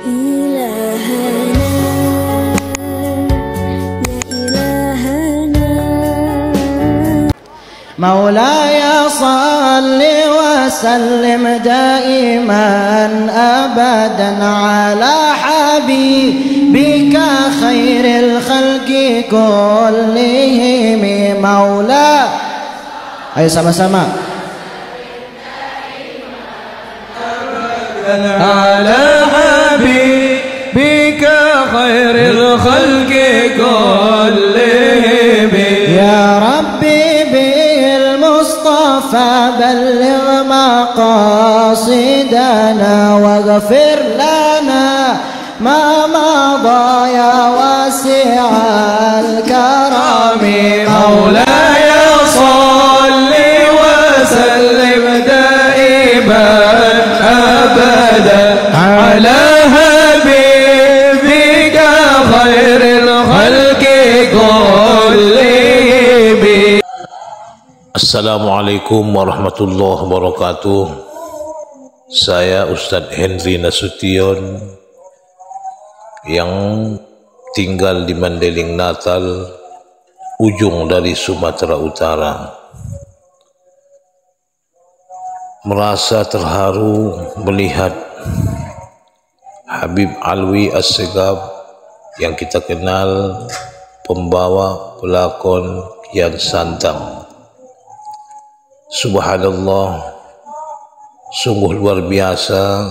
إلهنا يا إلهنا مولاي صل وسلم دائما أبدا على حبيبك خير الخلق كلهم مولاي. Ayo sama-sama. على حبيبك خير الخلق كلهم يا ربي بالمصطفى بلغ مقاصدنا واغفر لنا ما مضى يا واسع الكرم مولاي صل وسلم دائما أبدا على حبيبك خير الخلق كلهم. Assalamualaikum warahmatullahi wabarakatuh. Saya Ustadz Henry Nasution yang tinggal di Mandeling Natal, ujung dari Sumatera Utara. Merasa terharu melihat Habib Alwi Assegaf yang kita kenal pembawa pelakon Kian Santang. Subhanallah, sungguh luar biasa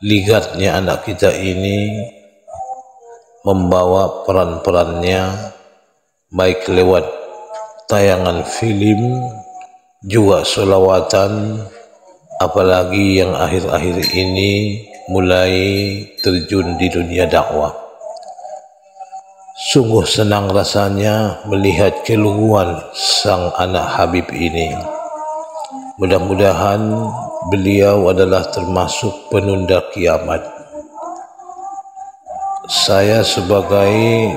ligatnya anak kita ini membawa peran-perannya baik lewat tayangan film juga sholawatan, apalagi yang akhir-akhir ini mulai terjun di dunia dakwah. Sungguh senang rasanya melihat keluhuan sang anak Habib ini. Mudah-mudahan beliau adalah termasuk penunda kiamat. Saya sebagai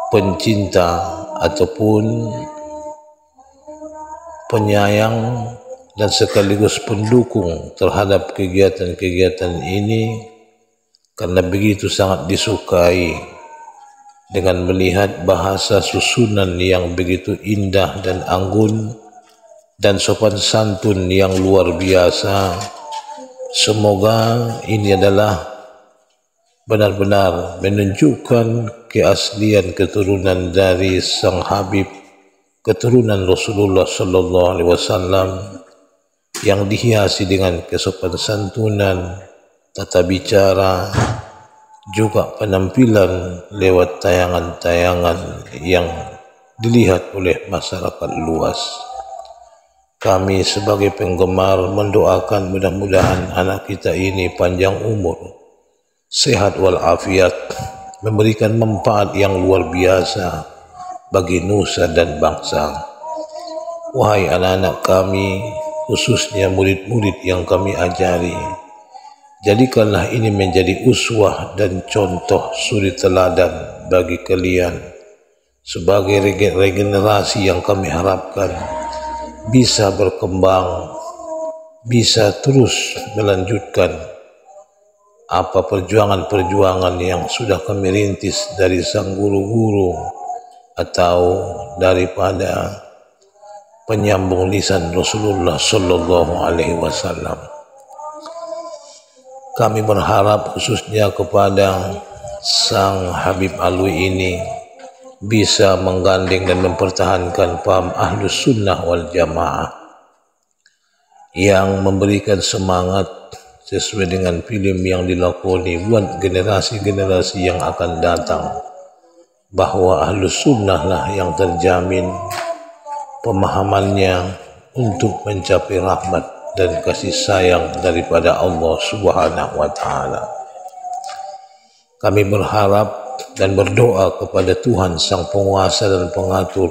pencinta ataupun penyayang dan sekaligus pendukung terhadap kegiatan-kegiatan ini, karena begitu sangat disukai dengan melihat bahasa susunan yang begitu indah dan anggun dan sopan santun yang luar biasa. Semoga ini adalah benar-benar menunjukkan keaslian keturunan dari sang Habib, keturunan Rasulullah Sallallahu Alaihi Wasallam yang dihiasi dengan kesopan santunan, tata bicara, juga penampilan lewat tayangan-tayangan yang dilihat oleh masyarakat luas. Kami sebagai penggemar mendoakan mudah-mudahan anak kita ini panjang umur, sehat walafiat, memberikan manfaat yang luar biasa bagi nusa dan bangsa. Wahai anak-anak kami, khususnya murid-murid yang kami ajari, jadikanlah ini menjadi uswah dan contoh suri teladan bagi kalian sebagai regenerasi yang kami harapkan bisa berkembang, bisa terus melanjutkan apa perjuangan-perjuangan yang sudah kami rintis dari sang guru-guru atau daripada penyambung lisan Rasulullah Sallallahu Alaihi Wasallam. Kami berharap khususnya kepada sang Habib Alwi ini bisa menggandeng dan mempertahankan paham Ahlus Sunnah wal Jamaah yang memberikan semangat sesuai dengan film yang dilakoni buat generasi-generasi yang akan datang, bahwa Ahlus Sunnah lah yang terjamin pemahamannya untuk mencapai rahmat dan kasih sayang daripada Allah Subhanahu wa Ta'ala. Kami berharap dan berdoa kepada Tuhan Sang Penguasa dan Pengatur,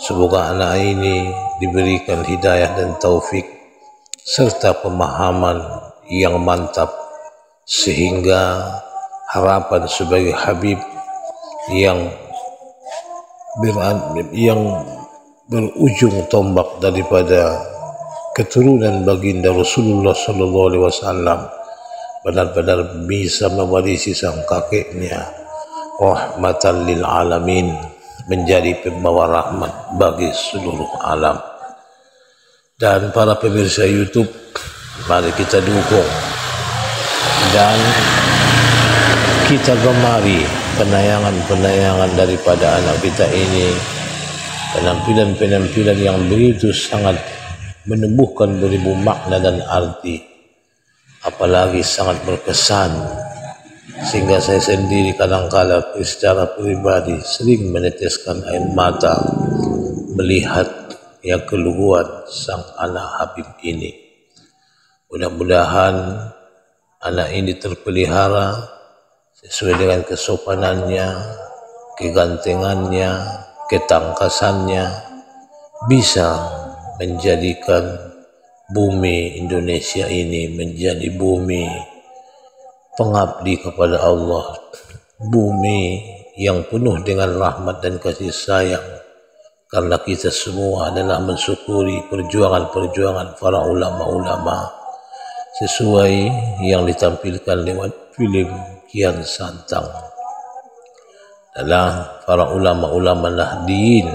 semoga anak ini diberikan hidayah dan taufik serta pemahaman yang mantap, sehingga harapan sebagai Habib yang berujung tombak daripada keturunan baginda Rasulullah Sallallahu Alaihi Wasallam benar-benar bisa mewarisi sang kakeknya rahmatan lil alamin, menjadi pembawa rahmat bagi seluruh alam. Dan para pemirsa YouTube, mari kita dukung dan kita gemari penayangan-penayangan daripada anak kita ini, penampilan-penampilan yang begitu sangat menumbuhkan beribu makna dan arti, apalagi sangat berkesan, sehingga saya sendiri kadang-kala secara pribadi sering meneteskan air mata melihat yang keluhuan sang anak Habib ini. Mudah-mudahan anak ini terpelihara sesuai dengan kesopanannya, kegantengannya, ketangkasannya, bisa menjadikan bumi Indonesia ini menjadi bumi pengabdi kepada Allah, bumi yang penuh dengan rahmat dan kasih sayang, karena kita semua adalah mensyukuri perjuangan-perjuangan para ulama-ulama sesuai yang ditampilkan lewat film Kian Santang. Adalah para ulama-ulama Nahdliyin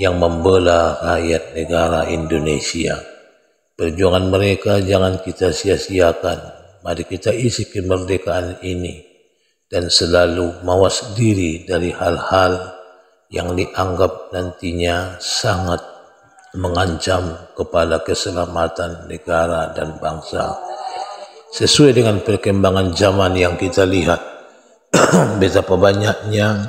yang membela rakyat negara Indonesia. Perjuangan mereka jangan kita sia-siakan. Mari kita isi kemerdekaan ini dan selalu mawas diri dari hal-hal yang dianggap nantinya sangat mengancam kepada keselamatan negara dan bangsa. Sesuai dengan perkembangan zaman yang kita lihat, betapa banyaknya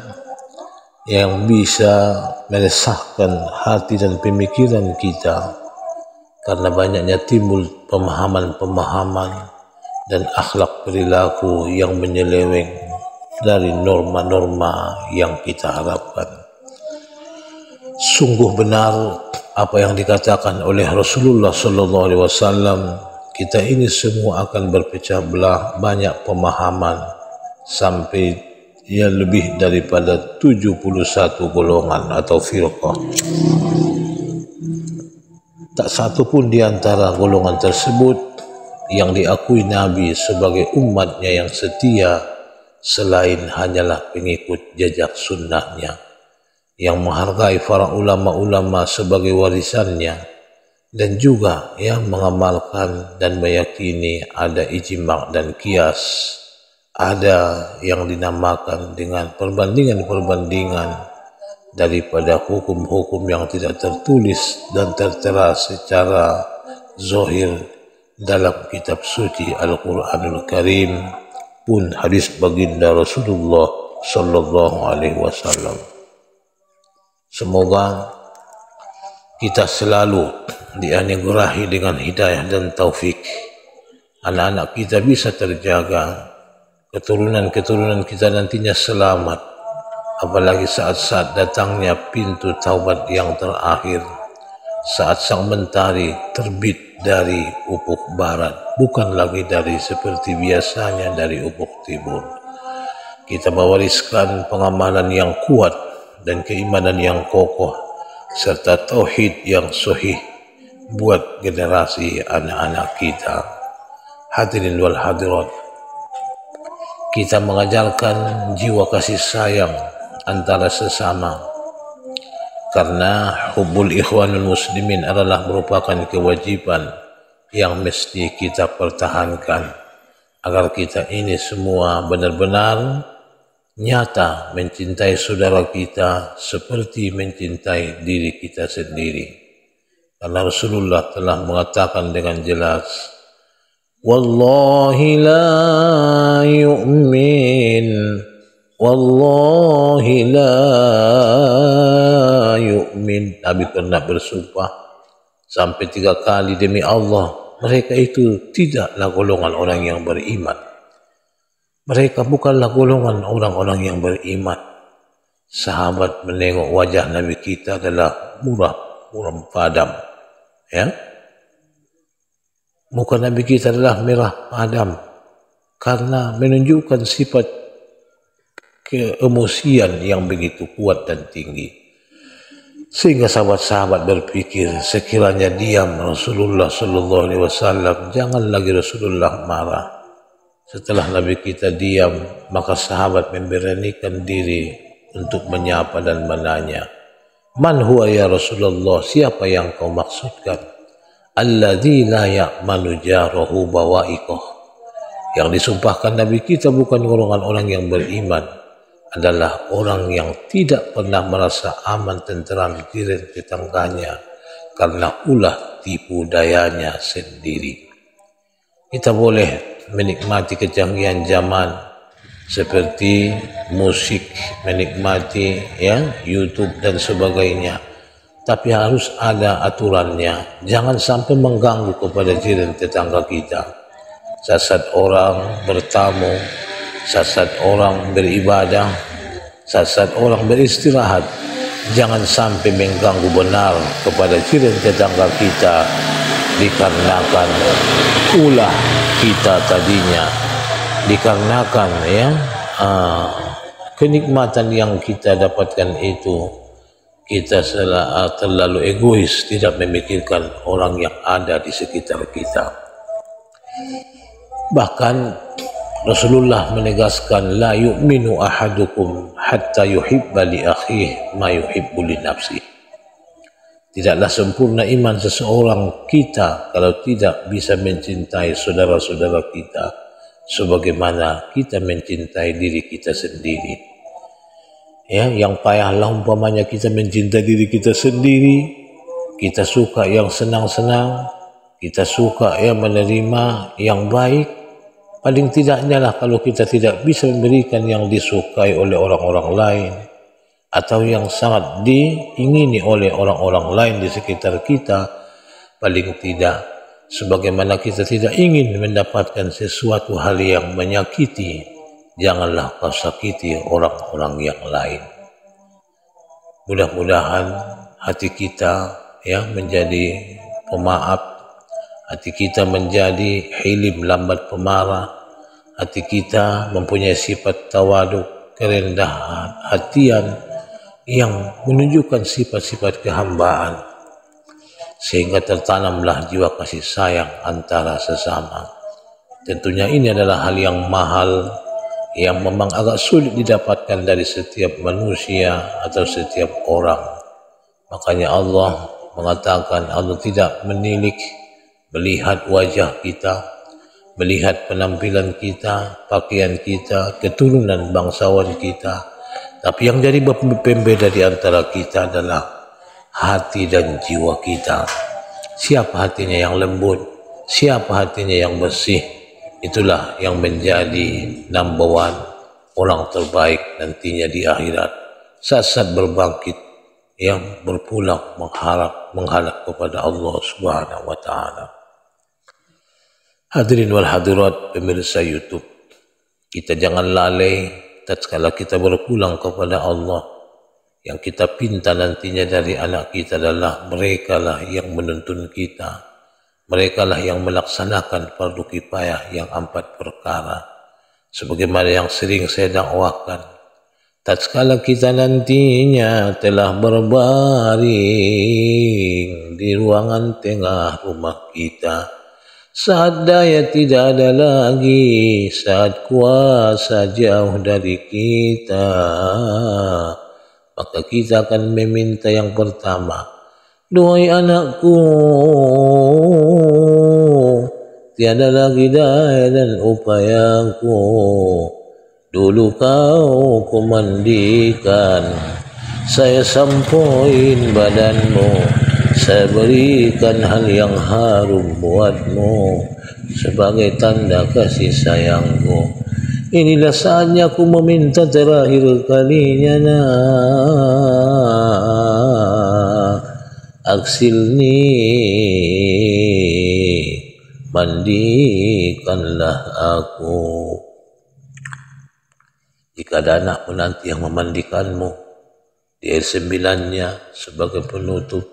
yang bisa meresahkan hati dan pemikiran kita, karena banyaknya timbul pemahaman-pemahaman dan akhlak perilaku yang menyeleweng dari norma-norma yang kita harapkan. Sungguh benar apa yang dikatakan oleh Rasulullah SAW, kita ini semua akan berpecah belah, banyak pemahaman sampai lebih daripada 71 golongan atau firqah. Tak satu pun di antara golongan tersebut yang diakui Nabi sebagai umatnya yang setia, selain hanyalah pengikut jejak sunnahnya, yang menghargai para ulama-ulama sebagai warisannya, dan juga yang mengamalkan dan meyakini ada ijma' dan qiyas, ada yang dinamakan dengan perbandingan-perbandingan daripada hukum-hukum yang tidak tertulis dan tertera secara zahir dalam kitab suci Al-Quranul Karim pun hadis baginda Rasulullah Sallallahu Alaihi Wasallam. Semoga kita selalu dianugerahi dengan hidayah dan taufik, anak-anak kita bisa terjaga, keturunan-keturunan kita nantinya selamat, apalagi saat-saat datangnya pintu taubat yang terakhir, saat sang mentari terbit dari ufuk barat, bukan lagi dari seperti biasanya dari ufuk timur. Kita mewariskan pengamalan yang kuat dan keimanan yang kokoh serta tauhid yang sahih buat generasi anak-anak kita. Hadirin wal hadirat, kita mengajarkan jiwa kasih sayang antara sesama, karena hubbul ikhwanul muslimin adalah merupakan kewajiban yang mesti kita pertahankan agar kita ini semua benar-benar nyata mencintai saudara kita seperti mencintai diri kita sendiri. Karena Rasulullah telah mengatakan dengan jelas, wallahi la yu'min, wallahi la yu'min. Nabi pernah bersumpah sampai 3 kali, demi Allah, mereka itu tidaklah golongan orang yang beriman. Mereka bukanlah golongan orang-orang yang beriman. Sahabat menengok wajah Nabi kita adalah muram padam, ya. Muka Nabi kita adalah merah padam karena menunjukkan sifat keemosian yang begitu kuat dan tinggi, sehingga sahabat-sahabat berpikir, sekiranya diam Rasulullah Sallallahu Alaihi Wasallam, jangan lagi Rasulullah marah. Setelah Nabi kita diam, maka sahabat memberanikan diri untuk menyapa dan menanya, "Man huwa ya Rasulullah? Siapa yang kau maksudkan?" "Alladzi la ya'manu jarahu bawa'iqah." Yang disumpahkan Nabi kita bukan golongan orang yang beriman, adalah orang yang tidak pernah merasa aman tentram jiran tetangganya karena ulah tipu dayanya sendiri. Kita boleh menikmati kecanggihan zaman seperti musik, menikmati YouTube dan sebagainya, tapi harus ada aturannya. Jangan sampai mengganggu kepada jiran tetangga kita. Saat orang bertamu, saat orang beribadah, saat orang beristirahat, jangan sampai mengganggu benar kepada jiran tetangga kita dikarenakan ulah kita tadinya, dikarenakan kenikmatan yang kita dapatkan itu kita terlalu egois, tidak memikirkan orang yang ada di sekitar kita. Bahkan Rasulullah menegaskan, la yu'minu ahadukum hatta yuhibba li akhihi ma yuhibbu li nafsihi. Tidaklah sempurna iman seseorang kita kalau tidak bisa mencintai saudara-saudara kita sebagaimana kita mencintai diri kita sendiri. Yang payahlah umpamanya kita mencintai diri kita sendiri, kita suka yang senang-senang, kita suka menerima yang baik. Paling tidaknya lah kalau kita tidak bisa memberikan yang disukai oleh orang-orang lain atau yang sangat diingini oleh orang-orang lain di sekitar kita, paling tidak sebagaimana kita tidak ingin mendapatkan sesuatu hal yang menyakiti, janganlah kau sakiti orang-orang yang lain. Mudah-mudahan hati kita menjadi pemaaf, hati kita menjadi hilim, lambat pemarah, hati kita mempunyai sifat tawaduk, kerendahan hatian yang menunjukkan sifat-sifat kehambaan, sehingga tertanamlah jiwa kasih sayang antara sesama. Tentunya ini adalah hal yang mahal, yang memang agak sulit didapatkan dari setiap manusia atau setiap orang. Makanya Allah mengatakan Allah tidak menilik melihat wajah kita, melihat penampilan kita, pakaian kita, keturunan bangsawan kita, tapi yang jadi pembeda di antara kita adalah hati dan jiwa kita. Siapa hatinya yang lembut, siapa hatinya yang bersih, itulah yang menjadi number one, orang terbaik nantinya di akhirat. Saat berbangkit, yang berpulang menghadap kepada Allah Subhanahu wa Ta'ala. Hadirin wal hadirat pemirsa YouTube, kita jangan lalai tatkala kita berpulang kepada Allah. Yang kita pinta nantinya dari anak kita adalah mereka lah yang menuntun kita, mereka lah yang melaksanakan fardu kifayah yang 4 perkara. Sebagaimana yang sering saya dakwakan, tatkala kita nantinya telah berbaring di ruangan tengah rumah kita, saat daya tidak ada lagi, saat kuasa jauh dari kita, maka kita akan meminta yang pertama, "Duhai anakku, tiada lagi daya dan upayaku. Dulu kau kumandikan, saya sampoin badanmu, saya berikan hal yang harum buatmu sebagai tanda kasih sayangku. Inilah saatnya aku meminta terakhir kalinya, nak, aksilni, mandikanlah aku." Jika ada anak menanti yang memandikanmu, di air 9-nya sebagai penutup,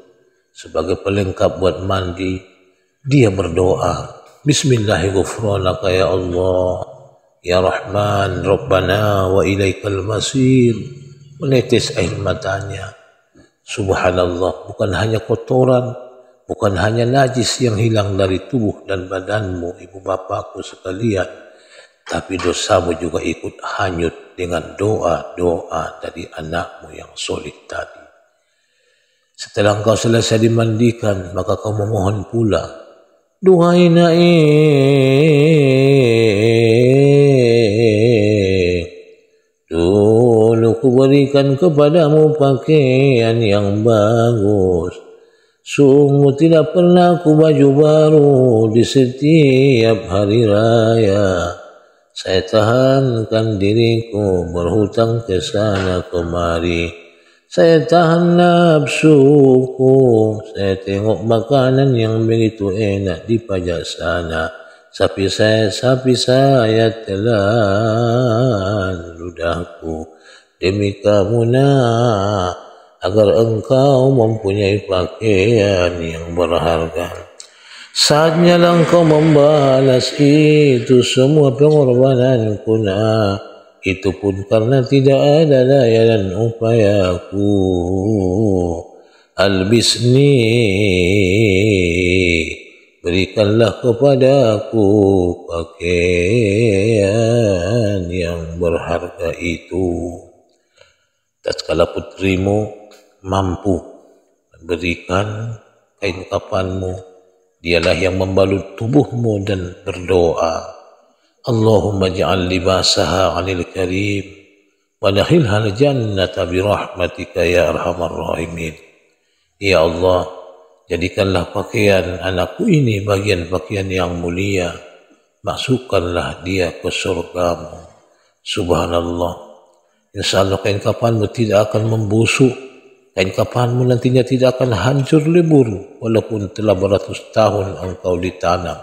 sebagai pelengkap buat mandi, dia berdoa, "Bismillahirrahmanirrahim, ya Allah, ya Rahman, Rabbana wa ilaikal masir." Menetes air matanya. Subhanallah, bukan hanya kotoran, bukan hanya najis yang hilang dari tubuh dan badanmu, ibu bapakku sekalian, tapi dosamu juga ikut hanyut dengan doa-doa dari anakmu yang soleh tadi. Setelah engkau selesai dimandikan, maka kau memohon pula, duhai Naik, dulu kuberikan kepadamu pakaian yang bagus. Sungguh tidak pernah aku baju baru di setiap hari raya. Saya tahankan diriku berhutang ke sana kemari. Saya tahan nafsuku. Saya tengok makanan yang begitu enak di pajak sana. Sapi saya telan ludahku demi kamu nak, agar engkau mempunyai pakaian yang berharga. Saatnya engkau membalas itu semua pengorbananku nak. Itu pun karena tidak ada daya dan upayaku. Albisni, berikanlah kepadaku pakaian yang berharga itu. Tatkala putrimu mampu memberikan kain kafanmu, dialah yang membalut tubuhmu dan berdoa, Allahumma ja'al libasaha 'alil karim wa dakhilha al-jannata bi rahmatika ya arhamar rahimin. Ya Allah, jadikanlah pakaian anakku ini bagian pakaian yang mulia, masukkanlah dia ke surgamu. Subhanallah, insyaallah kain kafanmu tidak akan membusuk, kain kafanmu nantinya tidak akan hancur lebur walaupun telah beratus tahun engkau ditanam.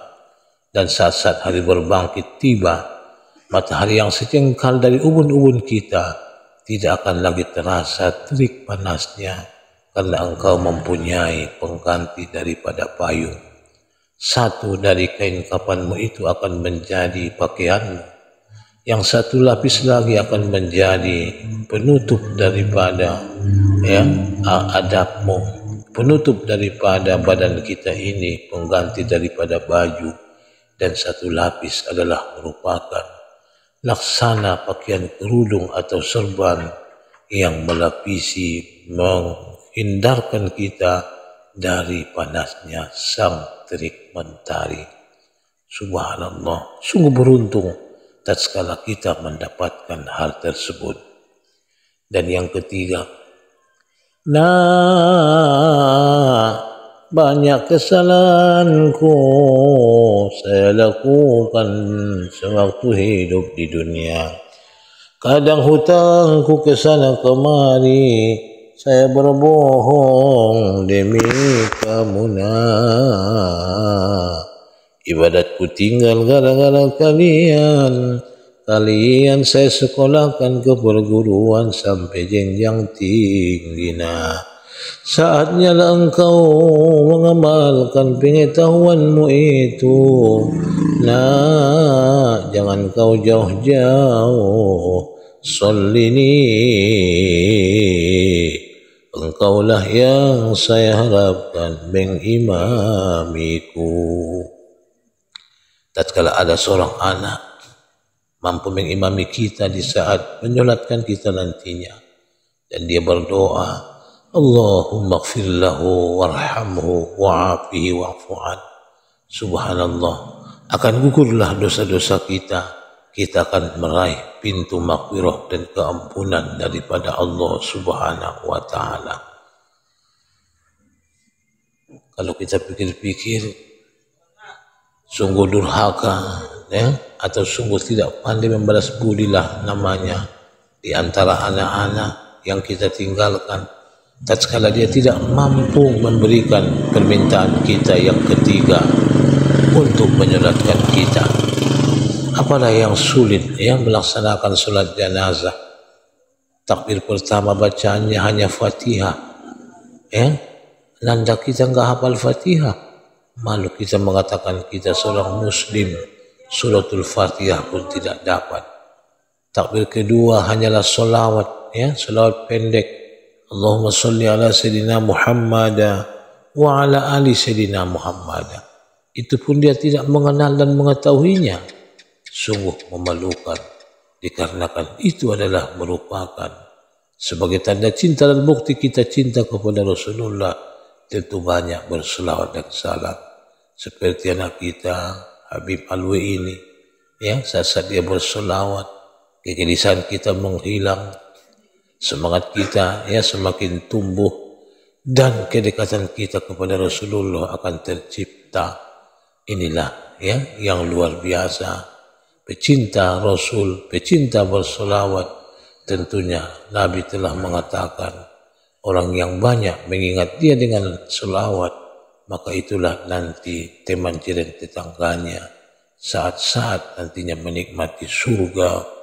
Dan saat-saat hari berbangkit tiba, matahari yang secengkal dari ubun-ubun kita tidak akan lagi terasa terik panasnya, karena engkau mempunyai pengganti daripada payung. Satu dari kain kafanmu itu akan menjadi pakaianmu, yang satu lapis lagi akan menjadi penutup daripada adabmu, penutup daripada badan kita ini, pengganti daripada baju. Dan satu lapis adalah merupakan laksana pakaian kerudung atau serban yang melapisi, menghindarkan kita dari panasnya sang terik mentari. Subhanallah, sungguh beruntung tatkala kita mendapatkan hal tersebut. Dan yang ketiga, banyak kesalahanku saya lakukan sewaktu hidup di dunia. Kadang hutangku ke sana kemari, saya berbohong demi kamu nak. Ibadatku tinggal gara-gara kalian. Kalian saya sekolahkan ke perguruan sampai jenjang tinggi nak. Saatnya lah engkau mengamalkan pengetahuanmu itu. Nah, jangan kau jauh-jauh. Sallini, engkaulah yang saya harapkan mengimamiku. Tatkala ada seorang anak mampu mengimami kita di saat menyolatkan kita nantinya, dan dia berdoa, Allahumma ighfir lahu warhamhu wa'afihi wa'fu'an. Subhanallah, akan gugurlah dosa-dosa kita. Kita akan meraih pintu maghfirah dan keampunan daripada Allah Subhanahu wa ta'ala. Kalau kita pikir-pikir, sungguh durhaka atau sungguh tidak pandai membalas budilah namanya di antara anak-anak yang kita tinggalkan tatkala dia tidak mampu memberikan permintaan kita yang ketiga untuk menyolatkan kita. Apalah yang sulit melaksanakan solat jenazah. Takbir pertama bacaannya hanya Fatihah. Nanda kita enggak hafal Fatihah. Malu kita mengatakan kita seorang muslim, suratul Fatihah pun tidak dapat. Takbir kedua hanyalah solawat, solawat pendek. Allahumma salli ala Sayyidina Muhammad wa ala ali Sayyidina Muhammad. Itu pun dia tidak mengenal dan mengetahuinya. sungguh memalukan, dikarenakan itu adalah merupakan sebagai tanda cinta dan bukti kita cinta kepada Rasulullah. Tentu banyak berselawat dan salam, seperti anak kita Habib Alwi ini, ya, saat dia berselawat, kegelisahan kita menghilang, semangat kita ya semakin tumbuh, dan kedekatan kita kepada Rasulullah akan tercipta. Inilah ya yang luar biasa. Pecinta Rasul, pecinta berselawat, tentunya Nabi telah mengatakan orang yang banyak mengingat dia dengan selawat, maka itulah nanti teman jiran tetangganya saat-saat nantinya menikmati surga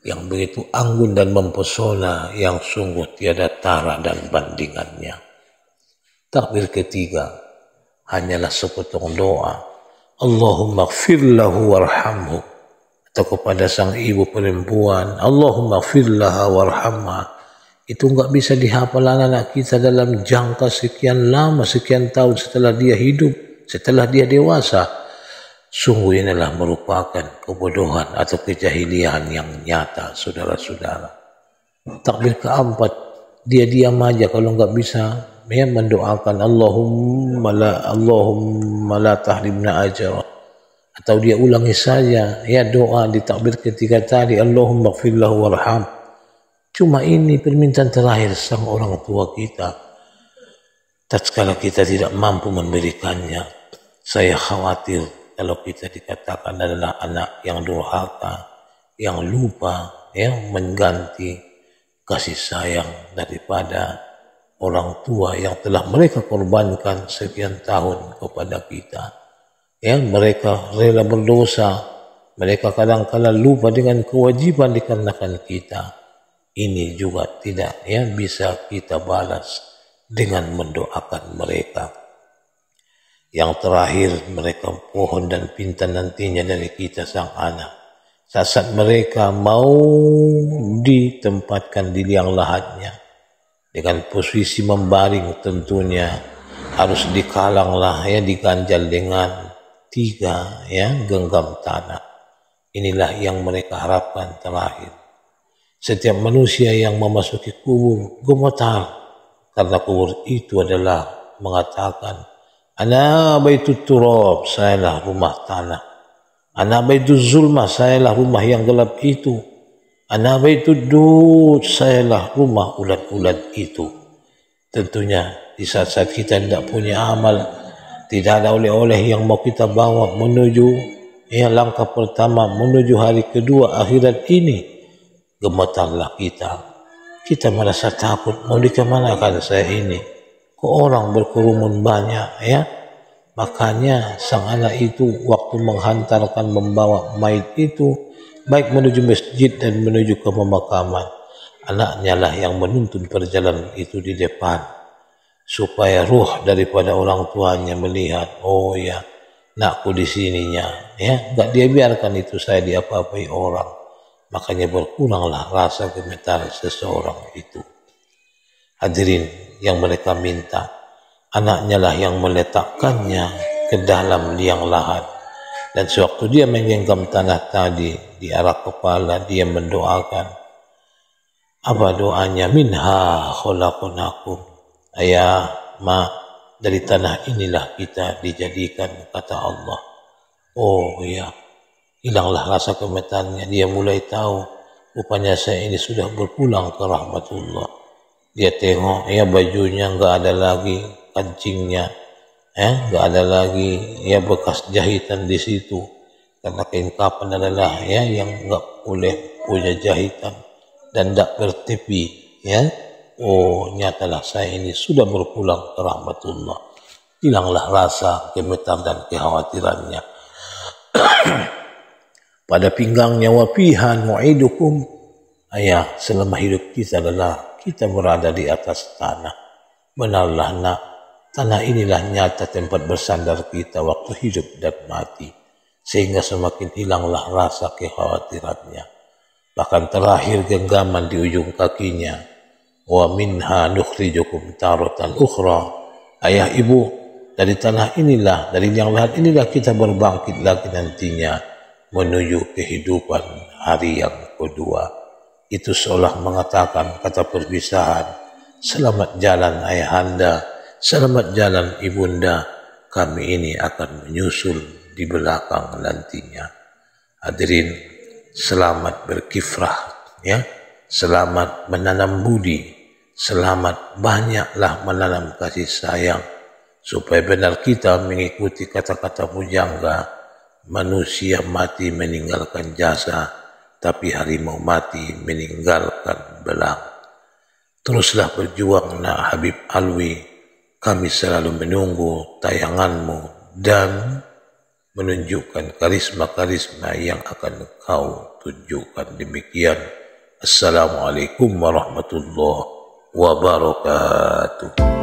yang begitu anggun dan mempesona, yang sungguh tiada tara dan bandingannya. Takbir ketiga hanyalah sepotong doa, Allahumma gfir lahu warhamhu, atau kepada sang ibu perempuan, Allahumma gfir laha warhamha. Itu enggak bisa dihafal anak-anak kita dalam jangka sekian lama, sekian tahun setelah dia hidup, setelah dia dewasa. Sungguh inilah merupakan kebodohan atau kejahilian yang nyata, saudara-saudara. Takbir keempat, dia diam aja kalau enggak bisa ya mendoakan Allahumma la tahrimna ajra, atau dia ulangi saja ya doa di takbir ketiga tadi, Allahumma gfir lahu warham. Cuma ini permintaan terakhir sang orang tua kita. Tatkala kita tidak mampu memberikannya, saya khawatir kalau kita dikatakan adalah anak yang durhaka, yang lupa yang mengganti kasih sayang daripada orang tua yang telah mereka korbankan sekian tahun kepada kita. Ya, mereka rela berdosa, mereka kadang-kala lupa dengan kewajiban dikarenakan kita. Ini juga tidak ya bisa kita balas dengan mendoakan mereka. Yang terakhir, mereka pohon dan pinta nantinya dari kita sang anak. Saat mereka mau ditempatkan di liang lahatnya, dengan posisi membaring tentunya harus dikalanglah ya, diganjal dengan 3 ya genggam tanah. Inilah yang mereka harapkan terakhir. Setiap manusia yang memasuki kubur gemetar, karena kubur itu adalah mengatakan, Ana baitut turab, sayalah rumah tanah. Ana baituz zulmah, sayalah rumah yang gelap itu. Ana baitud dud, sayalah rumah ulat-ulat itu. Tentunya di saat-saat kita tidak punya amal, tidak ada oleh-oleh yang mau kita bawa menuju ya langkah pertama menuju hari kedua akhirat ini, gemetarlah kita. Kita merasa takut, mau dikemanakan saya ini? Kok orang berkerumun banyak ya? Makanya sang anak itu waktu menghantarkan membawa mayit itu, baik menuju masjid dan menuju ke pemakaman, anaknya lah yang menuntun perjalanan itu di depan, supaya ruh daripada orang tuanya melihat, oh ya, nakku di sininya, ya, enggak dia biarkan itu saya diapa-apai orang. Makanya berkuranglah rasa gemetar seseorang itu. Hadirin yang mereka minta, anaknya lah yang meletakkannya ke dalam liang lahat. Dan sewaktu dia menggenggam tanah tadi, di arah kepala dia mendoakan. Apa doanya? Minha khalaqnakum. Ayah, ma, dari tanah inilah kita dijadikan, kata Allah. Oh ya, hilanglah rasa gemetarnya. Dia mulai tahu, rupanya saya ini sudah berpulang ke rahmatullah. Dia tengok, ya bajunya enggak ada lagi kancingnya, enggak ada lagi ya bekas jahitan di situ. Karena kain kapan adalah ya yang enggak boleh punya jahitan dan enggak bertepi, ya. Oh, nyatalah saya ini sudah berpulang ke rahmatullah. Hilanglah rasa gemetar dan kekhawatirannya. Pada pinggangnya, wa fiha nu'idukum. Ayah, selama hidup kita adalah kita berada di atas tanah. Benarlah nak, tanah inilah nyata tempat bersandar kita waktu hidup dan mati. Sehingga semakin hilanglah rasa kekhawatirannya. Bahkan terakhir genggaman di ujung kakinya, wa minha nukhrijukum taratan ukhra. Ayah ibu, dari tanah inilah, dari liang lahat inilah kita berbangkit lagi nantinya menuju kehidupan hari yang kedua. Itu seolah mengatakan kata perpisahan, selamat jalan ayahanda, selamat jalan ibunda, kami ini akan menyusul di belakang nantinya. Hadirin, selamat berkifrah, ya, selamat menanam budi, selamat banyaklah menanam kasih sayang, supaya benar kita mengikuti kata-kata pujangga, manusia mati meninggalkan jasa, tapi harimau mati meninggalkan belang. Teruslah berjuang nak Habib Alwi, kami selalu menunggu tayanganmu dan menunjukkan karisma-karisma yang akan kau tunjukkan. Demikian. Assalamualaikum warahmatullahi wabarakatuh.